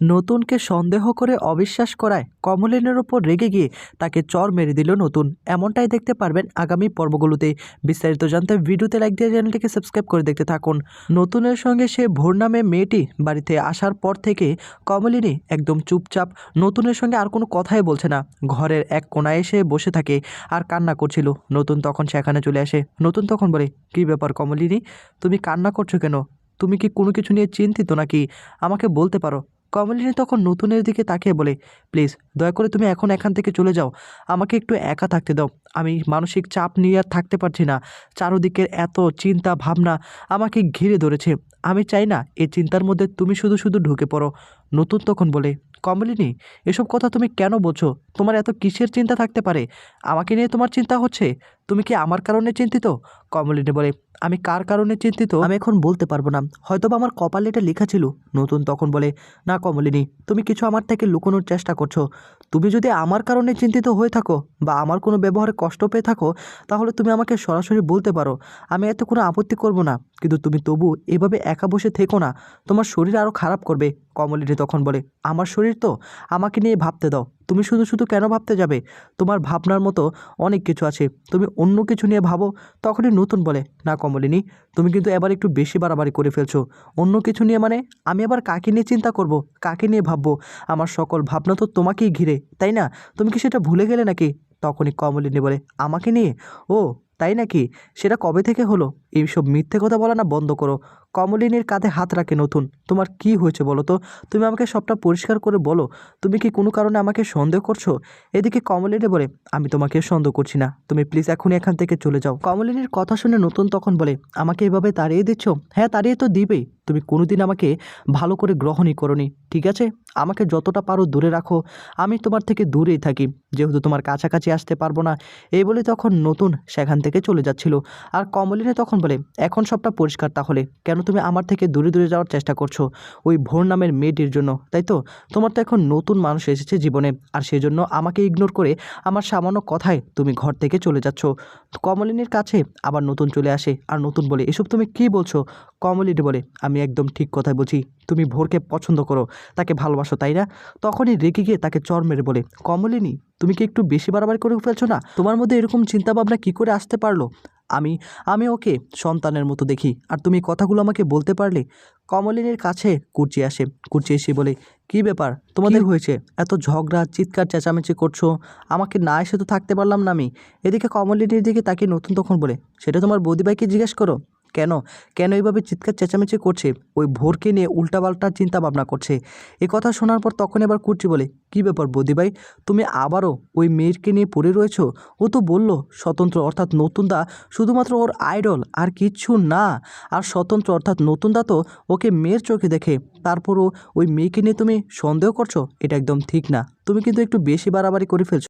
নতুনকে সন্দেহ করে অবিশ্বাস করায় কমলিনের ওপর রেগে গিয়ে তাকে চর মেরে দিল নতুন। এমনটাই দেখতে পারবেন আগামী পর্বগুলোতে। বিস্তারিত জানতে ভিডিওতে লাইক দিয়ে চ্যানেলটিকে সাবস্ক্রাইব করে দেখতে থাকুন। নতুনের সঙ্গে সে ভোর নামে মেয়েটি বাড়িতে আসার পর থেকে কমলিনী একদম চুপচাপ, নতুনের সঙ্গে আর কোনো কথাই বলছে না। ঘরের এক কোণায় এসে বসে থাকে আর কান্না করছিল। নতুন তখন সেখানে চলে আসে। নতুন তখন বলে, কী ব্যাপার কমলিনী, তুমি কান্না করছো কেন? তুমি কি কোনো কিছু নিয়ে চিন্তিত নাকি? আমাকে বলতে পারো। কমলিনী তখন নতুনের দিকে তাকিয়ে বলে, প্লিজ দয়া করে তুমি এখন এখান থেকে চলে যাও। আমাকে একটু একা থাকতে দাও। আমি মানসিক চাপ নিয়ে আর থাকতে পারছি না। চারদিকের এত চিন্তা ভাবনা আমাকে ঘিরে ধরেছে। আমি চাই না এই চিন্তার মধ্যে তুমি শুধু শুধু ঢুকে পড়ো। নতুন তখন বলে, কমলিনী, এসব কথা তুমি কেন বলছো? তোমার এত কিসের চিন্তা থাকতে পারে? আমাকে নিয়ে তোমার চিন্তা হচ্ছে? তুমি কি আমার কারণে চিন্তিত? কমলিনী বলে, আমি কার কারণে চিন্তিত আমি এখন বলতে পারবো না, হয়তোবা আমার কপালে এটা লেখা ছিল। নতুন তখন বলে, না কমলিনী, তুমি কিছু আমার থেকে লুকোনোর চেষ্টা করছো। তুমি যদি আমার কারণে চিন্তিত হয়ে থাকো বা আমার কোনো ব্যবহারে কষ্ট পেয়ে থাকো, তাহলে তুমি আমাকে সরাসরি বলতে পারো। আমি এত কোনো আপত্তি করব না। কিন্তু তুমি তবু এভাবে একা বসে থেকো না, তোমার শরীর আরও খারাপ করবে। কমলিনী তখন বলে, আমার শরীর তো, আমাকে নিয়ে ভাবতে দাও। তুমি শুধু শুধু কেন ভাবতে যাবে? তোমার ভাবনার মতো অনেক কিছু আছে, তুমি অন্য কিছু নিয়ে ভাবো। তখনই নতুন বলে, না কমলিনী, তুমি কিন্তু এবার একটু বেশি বাড়াবাড়ি করে ফেলছো। অন্য কিছু নিয়ে মানে? আমি আবার কাকে নিয়ে চিন্তা করব? কাকে নিয়ে ভাববো? আমার সকল ভাবনা তো তোমাকেই ঘিরে, তাই না? তুমি কি সেটা ভুলে গেলে নাকি? তখনই কমলিনী বলে, আমাকে নিয়ে? ও তাই নাকি? সেটা কবে থেকে হলো? এইসব মিথ্যে কথা বলা না বন্ধ করো। কমলিনীর কাঁধে হাত রাখে নতুন, তোমার কি হয়েছে বলো তো? তুমি আমাকে সবটা পরিষ্কার করে বলো। তুমি কি কোনো কারণে আমাকে সন্দেহ করছো? এদিকে কমলিনী বলে, আমি তোমাকে সন্দেহ করছি না, তুমি প্লিজ এখনই এখান থেকে চলে যাও। কমলিনীর কথা শুনে নতুন তখন বলে, আমাকে এভাবে তাড়িয়ে দিচ্ছ? হ্যাঁ, তাড়িয়ে তো দিবেই। তুমি কোনোদিন আমাকে ভালো করে গ্রহণই করোনি, ঠিক আছে? আমাকে যতটা পারো দূরে রাখো, আমি তোমার থেকে দূরেই থাকি, যেহেতু তোমার কাছাকাছি আসতে পারবো না। এই বলে তখন নতুন সেখান থেকে চলে যাচ্ছিল। আর কমলিনী তখন বলে, এখন সবটা পরিষ্কার তাহলে, কেন তুমি আমার থেকে দূরে দূরে যাওয়ার চেষ্টা করছো? ওই ভোর নামের মেয়েটির জন্য, তাই তো? তোমার তো এখন নতুন মানুষ এসেছে জীবনে, আর সেজন্য আমাকে ইগনোর করে আমার সামান্য কথায় তুমি ঘর থেকে চলে যাচ্ছ। কমলিনীর কাছে আবার নতুন চলে আসে আর নতুন বলে, এসব তুমি কি বলছো? কমলিনী বলে, আমি একদম ঠিক কথাই বলছি। তুমি ভোরকে পছন্দ করো, তাকে ভালোবাসো, তাই না? তখনই রেগে গিয়ে তাকে চর মেরে বলে, কমলিনী, তুমি কি একটু বেশি বাড়াবাড়ি করে ফেলছো না? তোমার মধ্যে এরকম চিন্তাভাবনা কি করে আসতে পারলো? আমি আমি ওকে সন্তানের মতো দেখি, আর তুমি কথাগুলো আমাকে বলতে পারলে? কমলিনীর কাছে কুর্চি আসে। কুর্চি এসে বলে, কি ব্যাপার তোমাদের হয়েছে? এত ঝগড়া চিৎকার চেঁচামেচি করছো, আমাকে না এসে তো থাকতে পারলাম না আমি। এদিকে কমলিনীর দিকে তাকে নতুন তখন বলে, সেটা তোমার বৌদিভাইকে জিজ্ঞেস করো। কেন কেন এইভাবে চিৎকার চেঁচামেচি করছে? ওই ভোরকে নিয়ে উল্টাপাল্টা চিন্তা ভাবনা করছে। এ কথা শোনার পর তখন এবার কুর্চি বলে, কী ব্যাপার বৌদিভাই, তুমি আবারও ওই মেয়েকে নিয়ে পড়ে রয়েছো? ও তো বললো স্বতন্ত্র অর্থাৎ নতুনদা শুধুমাত্র ওর আইডল, আর কিচ্ছু না। আর স্বতন্ত্র অর্থাৎ নতুনদা তো ওকে মেয়ের চোখে দেখে, তারপরও ওই মেয়েকে নিয়ে তুমি সন্দেহ করছো? এটা একদম ঠিক না, তুমি কিন্তু একটু বেশি বাড়াবাড়ি করে ফেলছো।